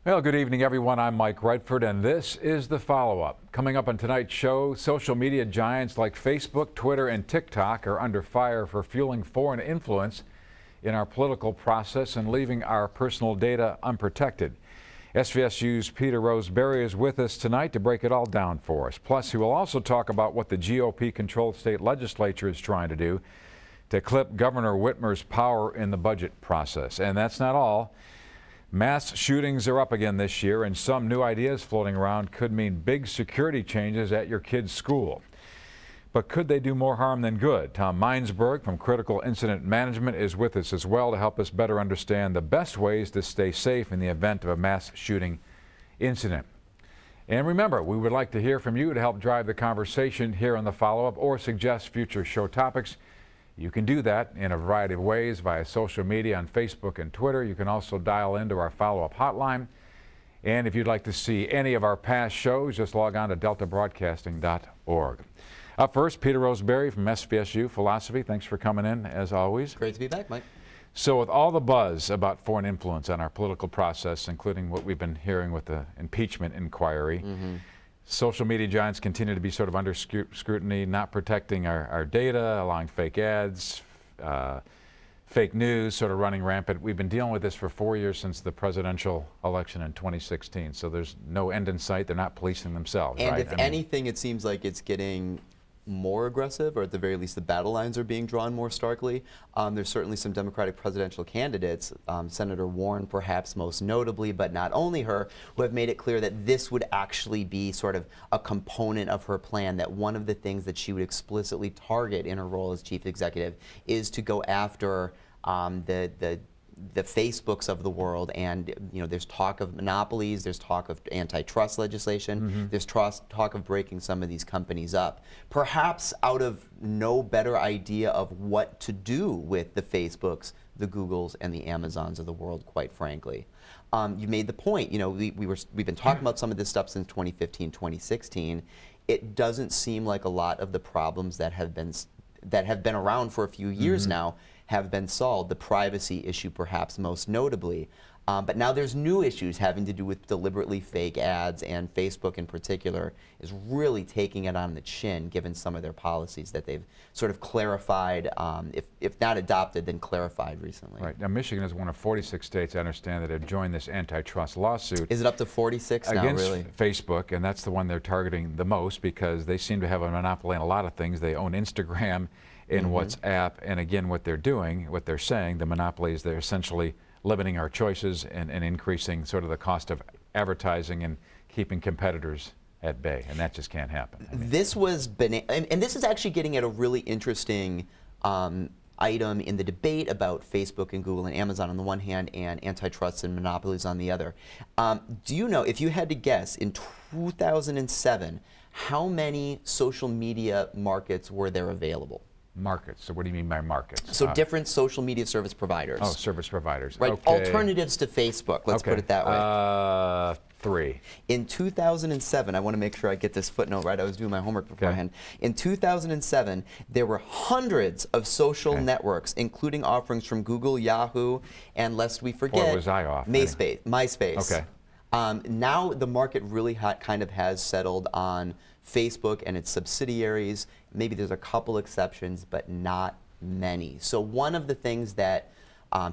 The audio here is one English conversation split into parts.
Well, good evening, everyone. I'm Mike Redford, and this is the follow-up. Coming up on tonight's show, social media giants like Facebook, Twitter, and TikTok are under fire for fueling foreign influence in our political process and leaving our personal data unprotected. SVSU's Peter Roseberry is with us tonight to break it all down for us. Plus, he will also talk about what the GOP-controlled state legislature is trying to do to clip Governor Whitmer's power in the budget process. And that's not all. Mass shootings are up again this year, and some new ideas floating around could mean big security changes at your kid's school. But could they do more harm than good? Tom Minesberg from Critical Incident Management is with us as well to help us better understand the best ways to stay safe in the event of a mass shooting incident. And remember, we would like to hear from you to help drive the conversation here on the follow-up or suggest future show topics. You can do that in a variety of ways via social media on Facebook and Twitter. You can also dial into our follow-up hotline. And if you'd like to see any of our past shows, just log on to deltabroadcasting.org. Up first, Peter Roseberry from SVSU Philosophy. Thanks for coming in, as always. Great to be back, Mike. So with all the buzz about foreign influence on our political process, including what we've been hearing with the impeachment inquiry, social media giants continue to be sort of under scrutiny, not protecting our data, allowing fake ads, fake news sort of running rampant. We've been dealing with this for 4 years since the presidential election in 2016. So there's no end in sight. They're not policing themselves. And right? if anything, it seems like it's getting more aggressive, or at the very least the battle lines are being drawn more starkly. There's certainly some Democratic presidential candidates, Senator Warren perhaps most notably, but not only her, who have made it clear that this would actually be sort of a component of her plan, that one of the things that she would explicitly target in her role as chief executive is to go after the Facebooks of the world. And there's talk of monopolies, there's talk of antitrust legislation, there's talk of breaking some of these companies up, perhaps out of no better idea of what to do with the Facebooks, the Googles, and the Amazons of the world, quite frankly. You made the point, we've been talking about some of this stuff since 2015, 2016. It doesn't seem like a lot of the problems that have been around for a few years now have been solved, the privacy issue perhaps most notably. But now there's new issues having to do with deliberately fake ads, and Facebook in particular is really taking it on the chin given some of their policies that they've sort of clarified, if not adopted, then clarified recently. Right. Now Michigan is one of 46 states, I understand, that have joined this antitrust lawsuit. Is it up to 46 now, against really? Facebook, and that's the one they're targeting the most because they seem to have a monopoly on a lot of things. They own Instagram and WhatsApp, and again, what they're saying, the monopoly is they're essentially limiting our choices and increasing sort of the cost of advertising and keeping competitors at bay, and that just can't happen. This was, and this is actually getting at a really interesting item in the debate about Facebook and Google and Amazon on the one hand and antitrust and monopolies on the other. Do you know, if you had to guess, in 2007, how many social media markets were there available? Markets. So what do you mean by markets? So different social media service providers. Oh, service providers. Right. Okay. Alternatives to Facebook, let's put it that way. 3. In 2007, I want to make sure I get this footnote right. I was doing my homework beforehand. In 2007, there were hundreds of social networks, including offerings from Google, Yahoo, and lest we forget, Boy, was I off. MySpace. Okay. Now the market really kind of has settled on Facebook and its subsidiaries. Maybe there's a couple exceptions, but not many. So one of the things that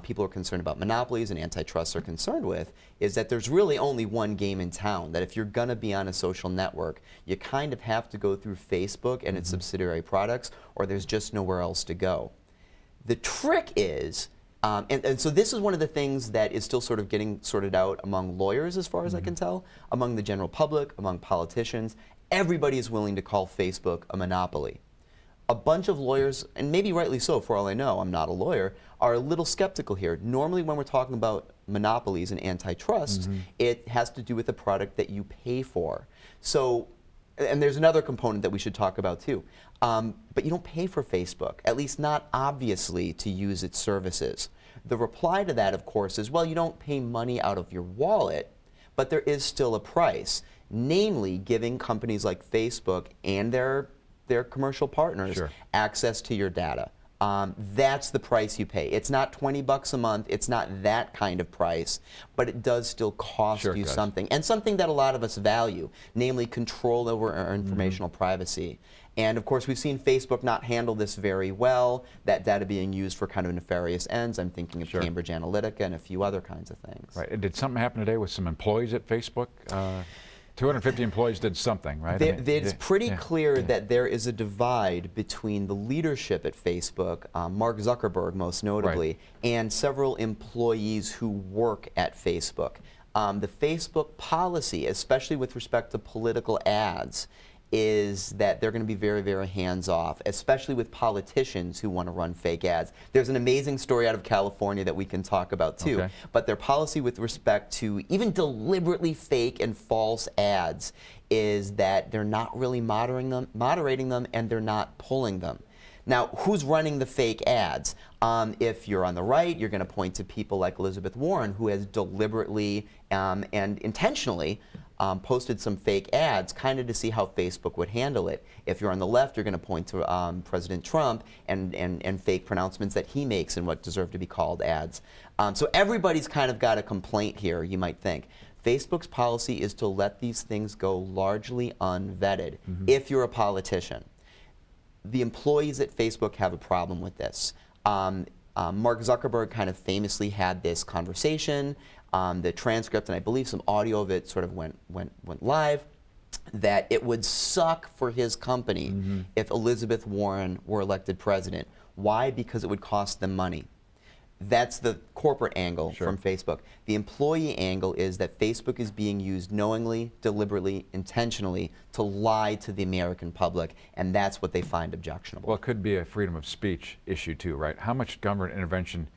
people are concerned about, monopolies and antitrust are concerned with, is that there's really only one game in town, that if you're going to be on a social network, you kind of have to go through Facebook and its subsidiary products, or there's just nowhere else to go. The trick is, and so this is one of the things that is still sort of getting sorted out among lawyers, as far as I can tell, among the general public, among politicians. Everybody is willing to call Facebook a monopoly. A bunch of lawyers, and maybe rightly so for all I know, I'm not a lawyer, are a little skeptical here. Normally when we're talking about monopolies and antitrust, it has to do with the product that you pay for. So, and there's another component that we should talk about too. But you don't pay for Facebook, at least not obviously, to use its services. The reply to that, of course, is, well, you don't pay money out of your wallet, but there is still a price. Namely, giving companies like Facebook and their commercial partners access to your data, that's the price you pay. It's not 20 bucks a month. It's not that kind of price, but it does still cost you something, and something that a lot of us value, namely control over our informational privacy. And of course, we've seen Facebook not handle this very well, that data being used for kind of nefarious ends. I'm thinking of Cambridge Analytica and a few other kinds of things. Right. And did something happen today with some employees at Facebook? 250 employees did something, right? It's pretty clear that there is a divide between the leadership at Facebook, Mark Zuckerberg most notably, and several employees who work at Facebook. The Facebook policy, especially with respect to political ads, is that they're going to be very, very hands-off, especially with politicians who want to run fake ads. There's an amazing story out of California that we can talk about too, but their policy with respect to even deliberately fake and false ads is that they're not really moderating them, and they're not pulling them. Now, who's running the fake ads? If you're on the right, you're going to point to people like Elizabeth Warren, who has deliberately and intentionally posted some fake ads kind of to see how Facebook would handle it. If you're on the left, you're going to point to President Trump and fake pronouncements that he makes in what deserve to be called ads. So everybody's kind of got a complaint here, you might think. Facebook's policy is to let these things go largely unvetted if you're a politician. The employees at Facebook have a problem with this. Mark Zuckerberg kind of famously had this conversation. The transcript and I believe some audio of it sort of went live, that it would suck for his company if Elizabeth Warren were elected president. Why? Because it would cost them money. That's the corporate angle from Facebook. The employee angle is that Facebook is being used knowingly, deliberately, intentionally to lie to the American public, and that's what they find objectionable. Well, it could be a freedom of speech issue too, right? How much government intervention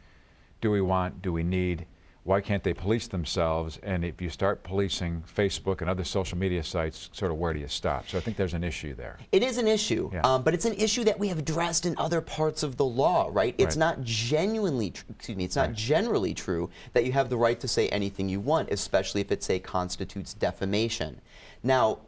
do we want, do we need? Why can't they police themselves? And if you start policing Facebook and other social media sites, sort of where do you stop? So I think there's an issue there. It is an issue, but it's an issue that we have addressed in other parts of the law, right? It's not genuinely, it's not generally true that you have the right to say anything you want, especially if it, say, constitutes defamation. Now,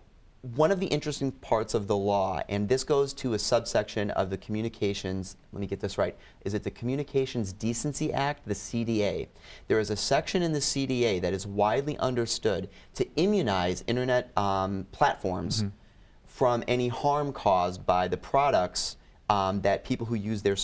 one of the interesting parts of the law, and this goes to a subsection of the Communications, let me get this right, is it the Communications Decency Act, the CDA? There is a section in the CDA that is widely understood to immunize internet platforms from any harm caused by the products that people who use their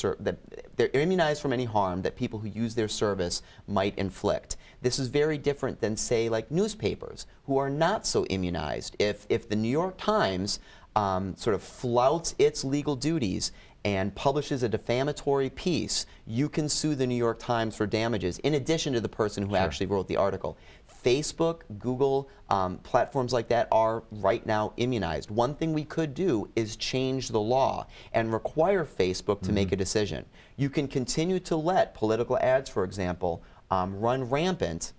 they're immunized from any harm that people who use their service might inflict. This is very different than, say, like newspapers, who are not so immunized. If the New York Times sort of flouts its legal duties and publishes a defamatory piece, you can sue the New York Times for damages, in addition to the person who actually wrote the article. Facebook, Google, platforms like that are right now immunized. One thing we could do is change the law and require Facebook to make a decision. You can continue to let political ads, for example, run rampant,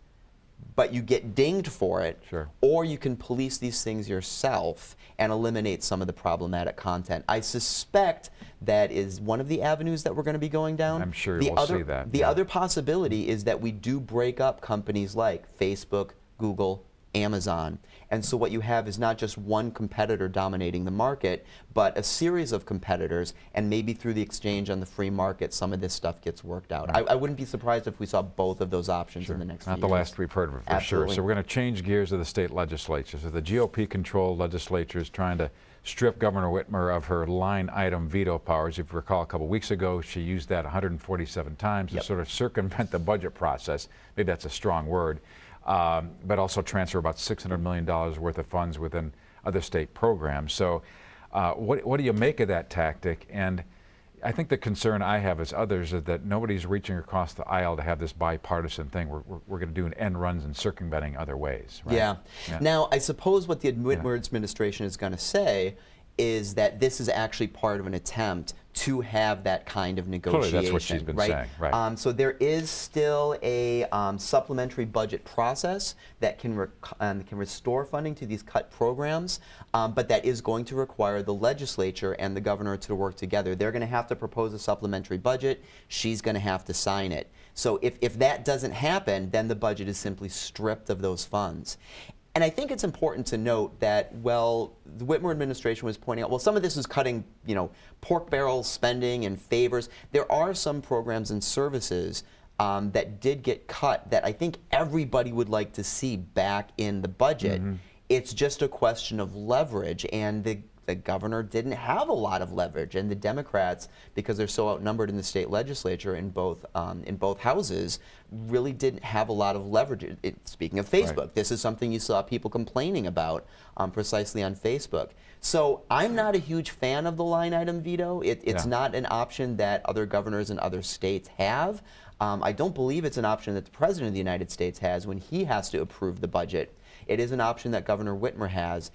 but you get dinged for it, or you can police these things yourself and eliminate some of the problematic content. I suspect that is one of the avenues that we're going to be going down. I'm sure we'll see that. The other possibility is that we do break up companies like Facebook, Google, Amazon. And so what you have is not just one competitor dominating the market, but a series of competitors, and maybe through the exchange on the free market, some of this stuff gets worked out. I wouldn't be surprised if we saw both of those options in the next few years. Not the last we've heard of it, for sure. So we're going to change gears to the state legislatures. So the GOP-controlled legislature is trying to strip Governor Whitmer of her line item veto powers. If you recall, a couple weeks ago, she used that 147 times to sort of circumvent the budget process. Maybe that's a strong word. But also transfer about $600 million worth of funds within other state programs. So what do you make of that tactic? And I think the concern I have as others is that nobody's reaching across the aisle to have this bipartisan thing. We're going to do an end runs and circumventing other ways. Right? Yeah. Now, I suppose what the Whitmer administration is going to say is that this is actually part of an attempt to have that kind of negotiation. Clearly, that's what she's been saying, right? So there is still a supplementary budget process that can restore funding to these cut programs, but that is going to require the legislature and the governor to work together. They're going to have to propose a supplementary budget. She's going to have to sign it. So if that doesn't happen, then the budget is simply stripped of those funds. And I think it's important to note that, well, the Whitmer administration was pointing out, well, some of this is cutting, pork barrel spending and favors. There are some programs and services that did get cut that I think everybody would like to see back in the budget. It's just a question of leverage, and the governor didn't have a lot of leverage, and the Democrats, because they're so outnumbered in the state legislature in both houses, really didn't have a lot of leverage. Speaking of Facebook, this is something you saw people complaining about precisely on Facebook. So I'm not a huge fan of the line item veto. It's not an option that other governors in other states have. I don't believe it's an option that the President of the United States has when he has to approve the budget. It is an option that Governor Whitmer has.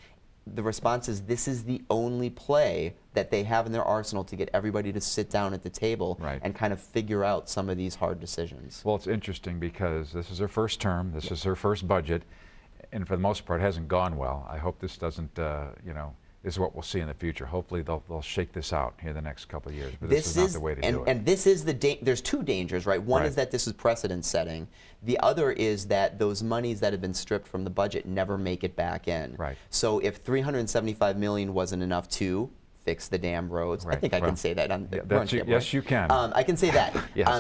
The response is this is the only play that they have in their arsenal to get everybody to sit down at the table and kind of figure out some of these hard decisions. Well, it's interesting because this is her first term, this is her first budget, and for the most part it hasn't gone well. I hope this doesn't, this is what we'll see in the future. Hopefully they'll shake this out here the next couple of years, but this is not the way to do it. And this is there's two dangers, right? One is that this is precedent setting. The other is that those monies that have been stripped from the budget never make it back in. So if $375 million wasn't enough to fix the damn roads, I think I can say that on the yes, you can. I can say that.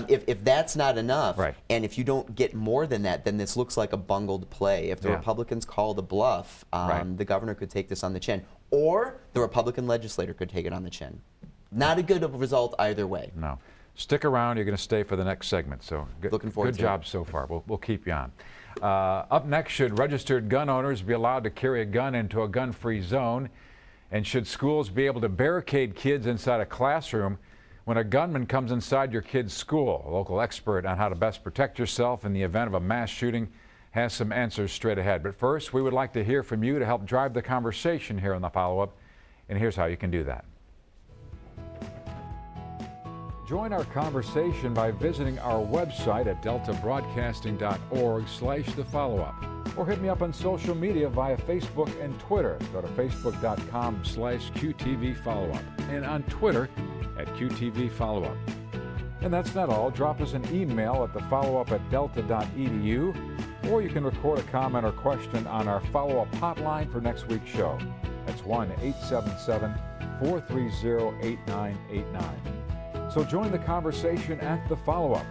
If that's not enough, and if you don't get more than that, then this looks like a bungled play. If the Republicans call the bluff, the governor could take this on the chin, or the Republican legislator could take it on the chin. Not a good result either way. No. Stick around. You're going to stay for the next segment. So looking forward to it. Good job so far. We'll keep you on. Up next, should registered gun owners be allowed to carry a gun into a gun-free zone? And should schools be able to barricade kids inside a classroom when a gunman comes inside your kid's school? A local expert on how to best protect yourself in the event of a mass shooting has some answers straight ahead. But first, we would like to hear from you to help drive the conversation here on the follow-up. And here's how you can do that. Join our conversation by visiting our website at deltabroadcasting.org/thefollowup, or hit me up on social media via Facebook and Twitter. Go to facebook.com/QTVFollowup and on Twitter at QTVFollowup. And that's not all. Drop us an email at thefollowup@delta.edu, or you can record a comment or question on our follow-up hotline for next week's show. That's 1-877-430-8989. So join the conversation at The Follow-Up.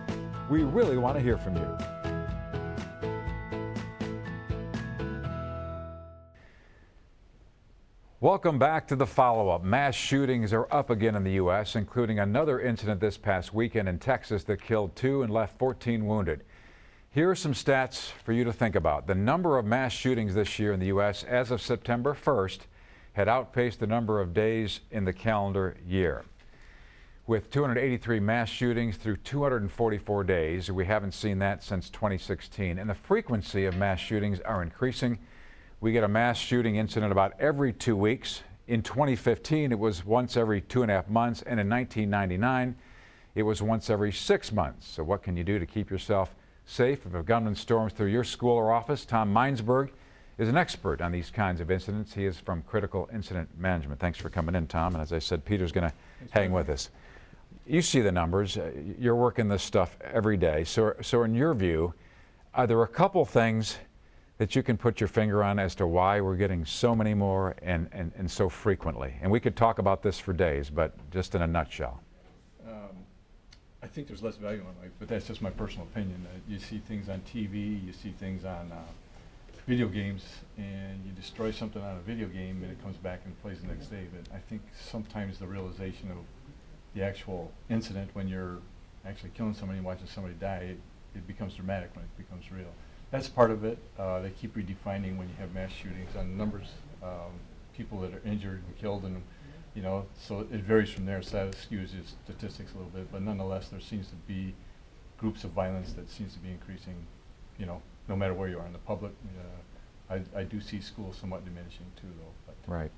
We really want to hear from you. Welcome back to The Follow-Up. Mass shootings are up again in the U.S., including another incident this past weekend in Texas that killed 2 and left 14 wounded. Here are some stats for you to think about. The number of mass shootings this year in the U.S. as of September 1st had outpaced the number of days in the calendar year. With 283 mass shootings through 244 days, we haven't seen that since 2016. And the frequency of mass shootings are increasing. We get a mass shooting incident about every 2 weeks. In 2015, it was once every 2.5 months, and in 1999, it was once every 6 months. So what can you do to keep yourself safe if a gunman storms through your school or office? Tom Meinsberg is an expert on these kinds of incidents. He is from Critical Incident Management. Thanks for coming in, Tom. And as I said, Peter's going to hang with us. You see the numbers. You're working this stuff every day. So in your view, are there a couple things that you can put your finger on as to why we're getting so many more and so frequently? And we could talk about this for days, but just in a nutshell. I think there's less value in life, but that's just my personal opinion. You see things on TV, you see things on video games, and you destroy something on a video game and it comes back and plays the next day. But I think sometimes the realization of the actual incident, when you're actually killing somebody and watching somebody die, it becomes dramatic when it becomes real. That's part of it. They keep redefining when you have mass shootings on numbers, people that are injured and killed, and so it varies from there. So that skews the statistics a little bit, but nonetheless, there seems to be groups of violence that seems to be increasing. No matter where you are in the public. I do see schools somewhat diminishing too, though. But right.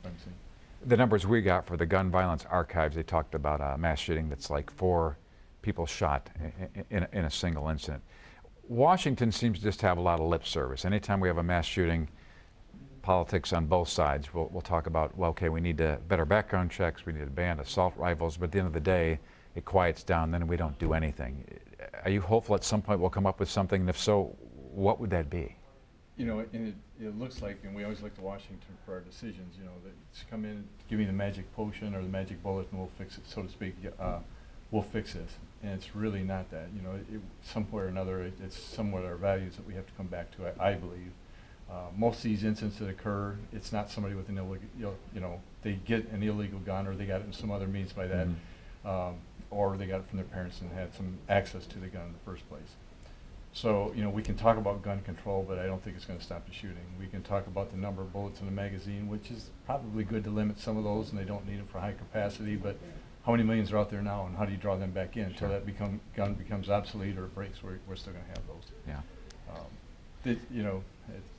The numbers we got for the gun violence archives, they talked about a mass shooting that's like 4 people shot in a single incident. Washington seems to just have a lot of lip service. Anytime we have a mass shooting, politics on both sides, we'll talk about, well, okay, we need better background checks, we need to ban assault rifles, but at the end of the day, it quiets down, then we don't do anything. Are you hopeful at some point we'll come up with something, and if so, what would that be? You know, and it looks like, and we always look to Washington for our decisions, you know, that it's come in, give me the magic potion or the magic bullet and we'll fix it, so to speak, we'll fix this. And it's really not that, you know, somewhere or another, it's somewhat our values that we have to come back to, I believe. Most of these incidents that occur, it's not somebody with an illegal, you know, they get an illegal gun or they got it in some other means by that, or they got it from their parents and had some access to the gun in the first place. So, you know, we can talk about gun control, but I don't think it's going to stop the shooting. We can talk about the number of bullets in a magazine, which is probably good to limit some of those, and they don't need them for high capacity, but how many millions are out there now, and how do you draw them back in until that gun becomes obsolete or breaks? We're still going to have those. Yeah. You know,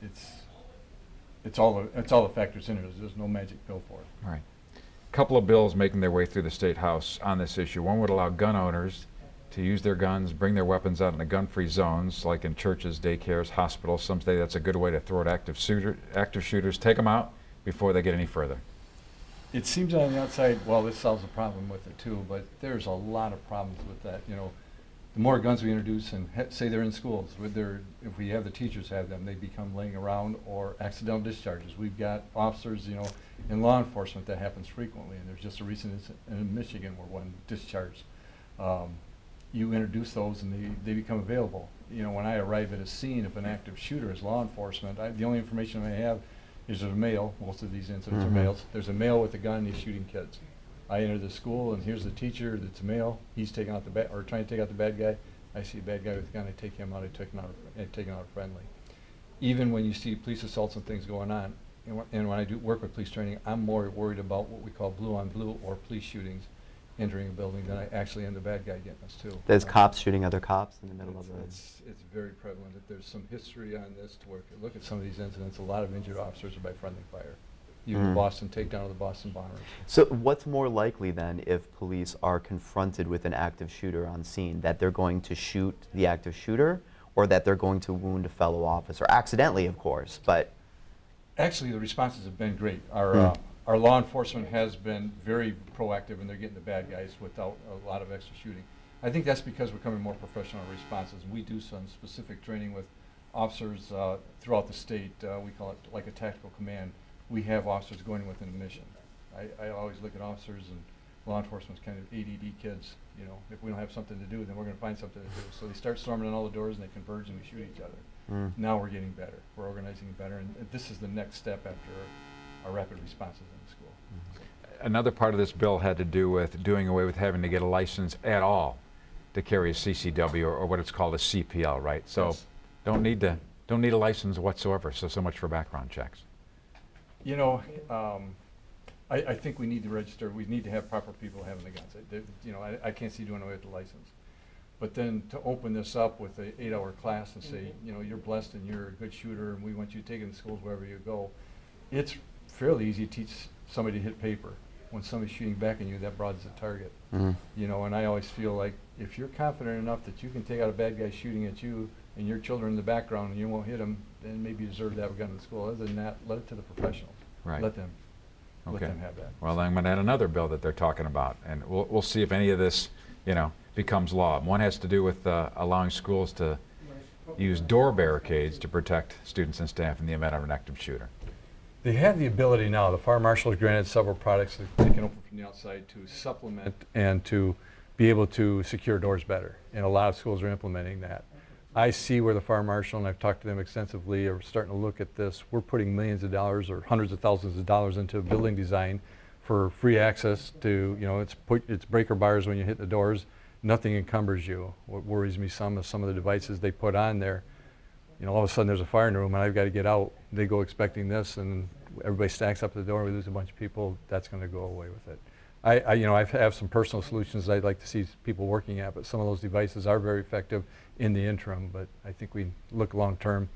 it's all the factors in it. There's no magic pill for it. All right. A couple of bills making their way through the State House on this issue. One would allow gun owners to use their guns, bring their weapons out into gun-free zones, like in churches, daycares, hospitals. Some say that's a good way to throw at active shooters, take them out before they get any further. It seems on the outside, well, this solves a problem with it too, but there's a lot of problems with that. You know, the more guns we introduce, and say they're in schools, if we have the teachers have them, they become laying around or accidental discharges. We've got officers, you know, in law enforcement that happens frequently, and there's just a recent incident in Michigan where one discharged. You introduce those and they become available. You know, when I arrive at a scene of an active shooter as law enforcement, the only information I have is there's a male, most of these incidents are males, there's a male with a gun and he's shooting kids. I enter the school and here's the teacher that's a male, he's taking out or trying to take out the bad guy. I see a bad guy with a gun, I take him out, I take him out friendly. Even when you see police assaults and things going on, and when I do work with police training, I'm more worried about what we call blue on blue or police shootings entering a building than I actually am the bad guy getting us too. There's cops shooting other cops in the middle of It's very prevalent that there's some history on this to where if you look at some of these incidents, a lot of injured officers are by friendly fire. Even the Boston takedown of the Boston bombers. So what's more likely then if police are confronted with an active shooter on scene, that they're going to shoot the active shooter or that they're going to wound a fellow officer? Accidentally, of course, but... Actually, the responses have been great. Our law enforcement has been very proactive and they're getting the bad guys without a lot of extra shooting. I think that's because we're becoming more professional in responses. We do some specific training with officers throughout the state. We call it like a tactical command. We have officers going within a mission. I always look at officers and law enforcement as kind of ADD kids. You know, if we don't have something to do, then we're going to find something to do. So they start storming on all the doors and they converge and we shoot each other. Now we're getting better. We're organizing better, and this is the next step after our rapid responses in the school. Another part of this bill had to do with doing away with having to get a license at all to carry a CCW or what it's called a CPL, right? So Yes. don't need a license whatsoever. So much for background checks. You know, I think we need to register. We need to have proper people having the guns. You know, I can't see doing away with the license. But then to open this up with an 8-hour class and say, you know, you're blessed and you're a good shooter and we want you to take it in schools wherever you go, it's fairly easy to teach somebody to hit paper. When somebody's shooting back at you, that broadens the target. You know, and I always feel like if you're confident enough that you can take out a bad guy shooting at you and your children in the background and you won't hit them, then maybe you deserve to have a gun in school. Other than that, let it to the professionals. Right. Let them Okay. have that. Well, I'm going to add another bill that they're talking about, and we'll see if any of this, you know, becomes law. One has to do with allowing schools to use door barricades to protect students and staff in the event of an active shooter. They have the ability now. The fire marshal has granted several products that they can open from the outside to supplement and to be able to secure doors better. And a lot of schools are implementing that. I see where the fire marshal, and I've talked to them extensively, are starting to look at this. We're putting millions of dollars or hundreds of thousands of dollars into building design for free access to, you know, it's breaker bars when you hit the doors. Nothing encumbers you. What worries me some of the devices they put on there, you know, all of a sudden there's a fire in the room and I've got to get out. They go expecting this and everybody stacks up at the door, we lose a bunch of people, that's going to go away with it. You know, I have some personal solutions I'd like to see people working at, but some of those devices are very effective in the interim, but I think we look long term,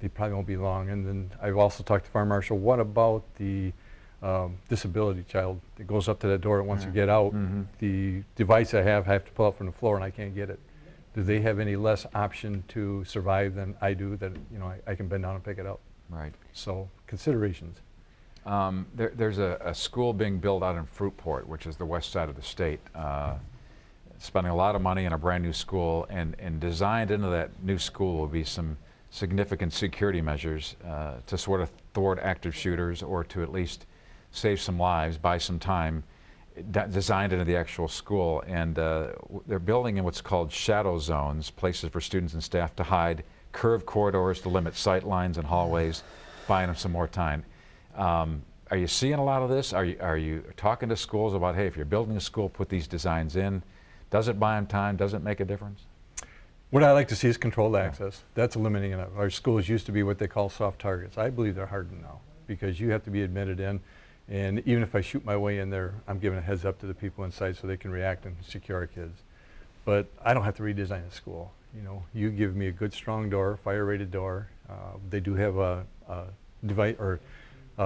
they probably won't be long. And then I've also talked to Fire Marshal, what about the disability child that goes up to that door and wants to get out? The device I have to pull out from the floor and I can't get it. Do they have any less option to survive than I do, that, you know, I can bend down and pick it up? Right. So considerations. There's a school being built out in Fruitport, which is the west side of the state, spending a lot of money on a brand new school, and designed into that new school will be some significant security measures to sort of thwart active shooters or to at least save some lives, buy some time, designed into the actual school. And they're building in what's called shadow zones, places for students and staff to hide, curved corridors to limit sight lines and hallways, buying them some more time. Are you seeing a lot of this? Are you talking to schools about, hey, if you're building a school, put these designs in? Does it buy them time? Does it make a difference? What I like to see is controlled access. That's eliminating it. Our schools used to be what they call soft targets. I believe they're hardened now because you have to be admitted in. And even if I shoot my way in there, I'm giving a heads up to the people inside so they can react and secure our kids. But I don't have to redesign the school. You know, you give me a good strong door, fire-rated door. They do have a device or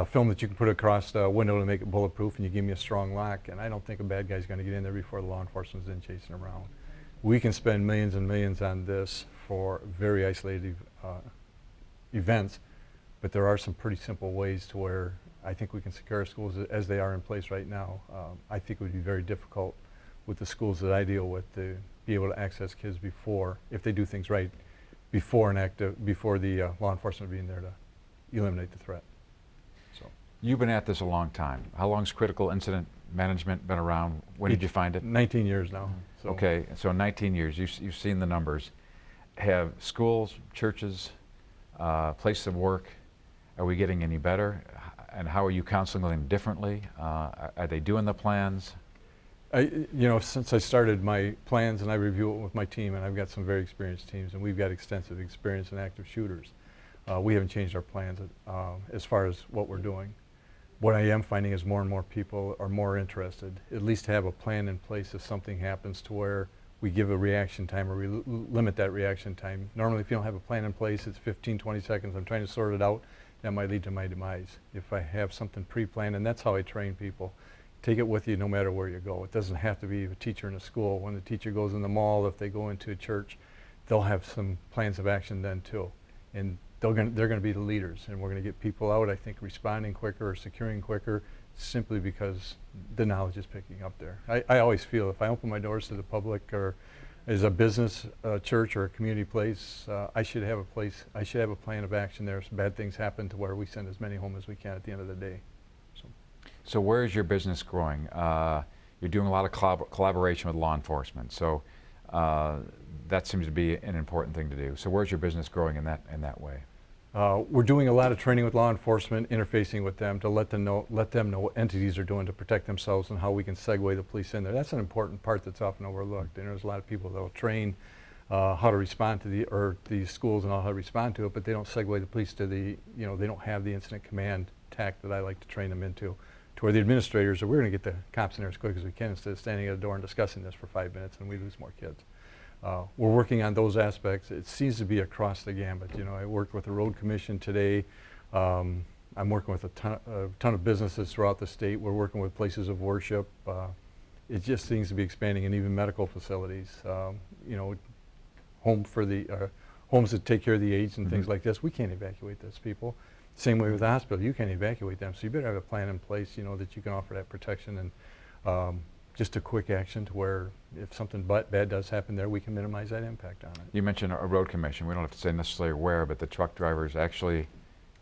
film that you can put across the window to make it bulletproof, and you give me a strong lock, and I don't think a bad guy's going to get in there before the law enforcement's in chasing around. We can spend millions and millions on this for very isolated events, but there are some pretty simple ways to where I think we can secure our schools as they are in place right now. I think it would be very difficult with the schools that I deal with to be able to access kids before, if they do things right, before the law enforcement being there to eliminate the threat. So You've been at this a long time. How long's critical incident management been around? When did you find it? 19 years now. So. Okay, so 19 years, you've seen the numbers. Have schools, churches, places of work, are we getting any better? And how are you counseling them differently? Are they doing the plans? You know, since I started my plans and I review it with my team, and I've got some very experienced teams, and we've got extensive experience in active shooters. We haven't changed our plans as far as what we're doing. What I am finding is more and more people are more interested, at least to have a plan in place if something happens to where we give a reaction time or we limit that reaction time. Normally, if you don't have a plan in place, it's 15, 20 seconds. I'm trying to sort it out. That might lead to my demise. If I have something pre-planned, and that's how I train people. Take it with you no matter where you go. It doesn't have to be a teacher in a school. When the teacher goes in the mall, if they go into a church, they'll have some plans of action then too. And they're going to be the leaders, and we're going to get people out, I think, responding quicker or securing quicker simply because the knowledge is picking up there. I always feel if I open my doors to the public or as a business, church, or a community place, I should have a plan of action there so bad things happen to where we send as many home as we can at the end of the day. So where is your business growing? You're doing a lot of collaboration with law enforcement, so that seems to be an important thing to do. So where's your business growing in that way? We're doing a lot of training with law enforcement, interfacing with them to let them know what entities are doing to protect themselves and how we can segue the police in there. That's an important part that's often overlooked. And there's a lot of people that will train how to respond to the schools and how to respond to it, but they don't segue the police to they don't have the incident command tact that I like to train them into, to where the administrators are, we're going to get the cops in there as quick as we can instead of standing at a door and discussing this for 5 minutes and we lose more kids. We're working on those aspects. It seems to be across the gambit. You know, I worked with the road commission today. I'm working with a ton of businesses throughout the state. We're working with places of worship. It just seems to be expanding, and even medical facilities. You know, homes that take care of the aged and things like this. We can't evacuate those people. Same way with the hospital. You can't evacuate them, so you better have a plan in place. You know, that you can offer that protection and. Just a quick action to where if something bad does happen there, we can minimize that impact on it. You mentioned a road commission. We don't have to say necessarily where, but the truck drivers actually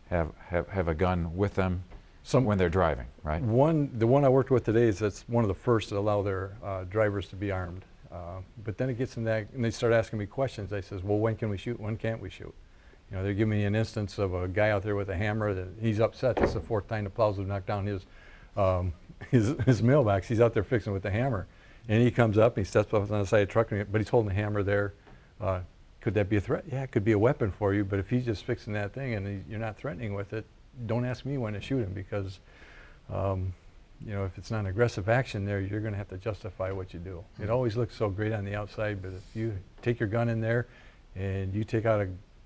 have a gun with them when they're driving, right? The one I worked with today that's one of the first to allow their drivers to be armed. But then it gets in that, and they start asking me questions. I says, well, when can we shoot? When can't we shoot? You know, they're giving me an instance of a guy out there with a hammer that he's upset. This is the 4th time the plows have knocked down his mailbox. He's out there fixing with the hammer, and he comes up and he steps up on the side of the truck, but he's holding the hammer there. Could that be a threat? Yeah, it could be a weapon for you, but if he's just fixing that thing and you're not threatening with it, don't ask me when to shoot him because you know, if it's not an aggressive action there, you're going to have to justify what you do. It always looks so great on the outside, but if you take your gun in there and you take out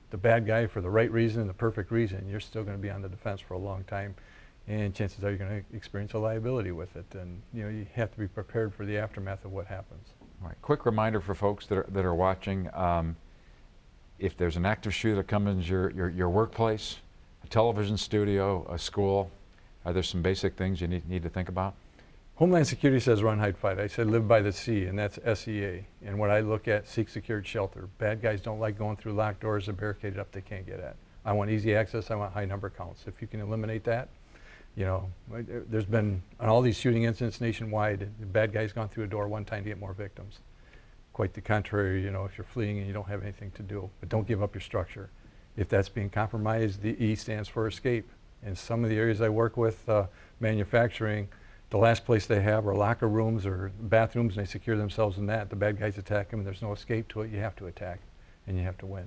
the bad guy for the right reason and the perfect reason, you're still going to be on the defense for a long time. And chances are you're going to experience a liability with it. And you know, you have to be prepared for the aftermath of what happens. Right. Quick reminder for folks that are watching, if there's an active shooter that comes into your workplace, a television studio, a school, are there some basic things you need to think about? Homeland Security says run, hide, fight. I said live by the sea, and that's SEA. And what I look at, seek secured shelter. Bad guys don't like going through locked doors and barricaded up they can't get at. I want easy access, I want high number counts. If you can eliminate that, you know, there's been, on all these shooting incidents nationwide, the bad guy's gone through a door one time to get more victims. Quite the contrary, you know, if you're fleeing and you don't have anything to do. But don't give up your structure. If that's being compromised, the E stands for escape. In some of the areas I work with, manufacturing, the last place they have are locker rooms or bathrooms, and they secure themselves in that. The bad guys attack them, and there's no escape to it. You have to attack, and you have to win.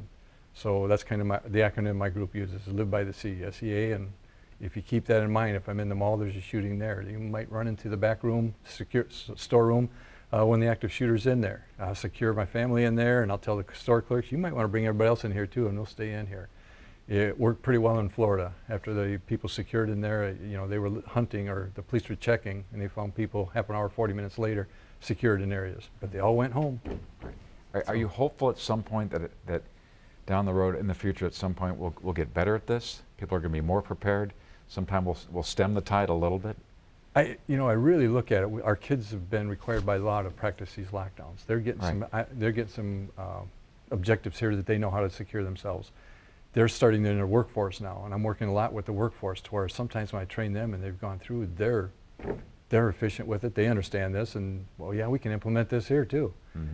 So that's kind of the acronym my group uses, is live by the sea, SEA. And if you keep that in mind, if I'm in the mall, there's a shooting there. You might run into the back room, storeroom, when the active shooter's in there. I'll secure my family in there, and I'll tell the store clerks, you might want to bring everybody else in here too, and they'll stay in here. It worked pretty well in Florida. After the people secured in there, you know, they were hunting, or the police were checking, and they found people half an hour, 40 minutes later, secured in areas. But they all went home. Are you hopeful at some point that down the road in the future, at some point, we'll get better at this? People are going to be more prepared. Sometime we'll stem the tide a little bit. I really look at it. Our kids have been required by law to practice these lockdowns. They're getting some objectives here that they know how to secure themselves. They're starting in their workforce now, and I'm working a lot with the workforce to where sometimes when I train them and they've gone through, they're efficient with it. They understand this, and well, yeah, we can implement this here too.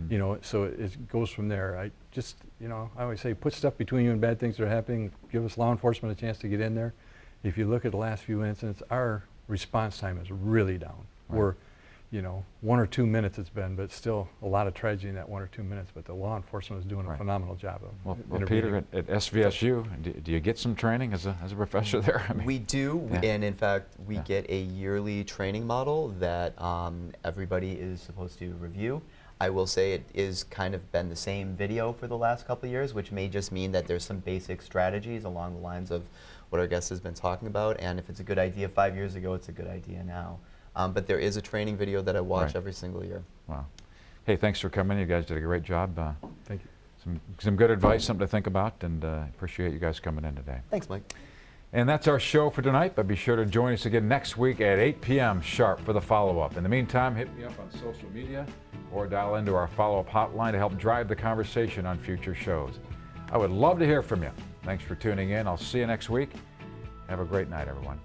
You know, so it goes from there. I just, you know, I always say, put stuff between you and bad things that are happening. Give us law enforcement a chance to get in there. If you look at the last few incidents, our response time is really down. Right. We're, you know, 1 or 2 minutes it's been, but still a lot of tragedy in that 1 or 2 minutes. But the law enforcement is doing a phenomenal job of Well, Peter, at SVSU, do you get some training as a professor there? I mean, We do, and in fact, we get a yearly training model that everybody is supposed to review. I will say it is kind of been the same video for the last couple of years, which may just mean that there's some basic strategies along the lines of what our guest has been talking about, and if it's a good idea 5 years ago, it's a good idea now. But there is a training video that I watch every single year. Wow. Hey, thanks for coming. You guys did a great job. Thank you. Some good advice, something to think about, and appreciate you guys coming in today. Thanks, Mike. And that's our show for tonight, but be sure to join us again next week at 8 p.m. sharp for the follow-up. In the meantime, hit me up on social media or dial into our follow-up hotline to help drive the conversation on future shows. I would love to hear from you. Thanks for tuning in. I'll see you next week. Have a great night, everyone.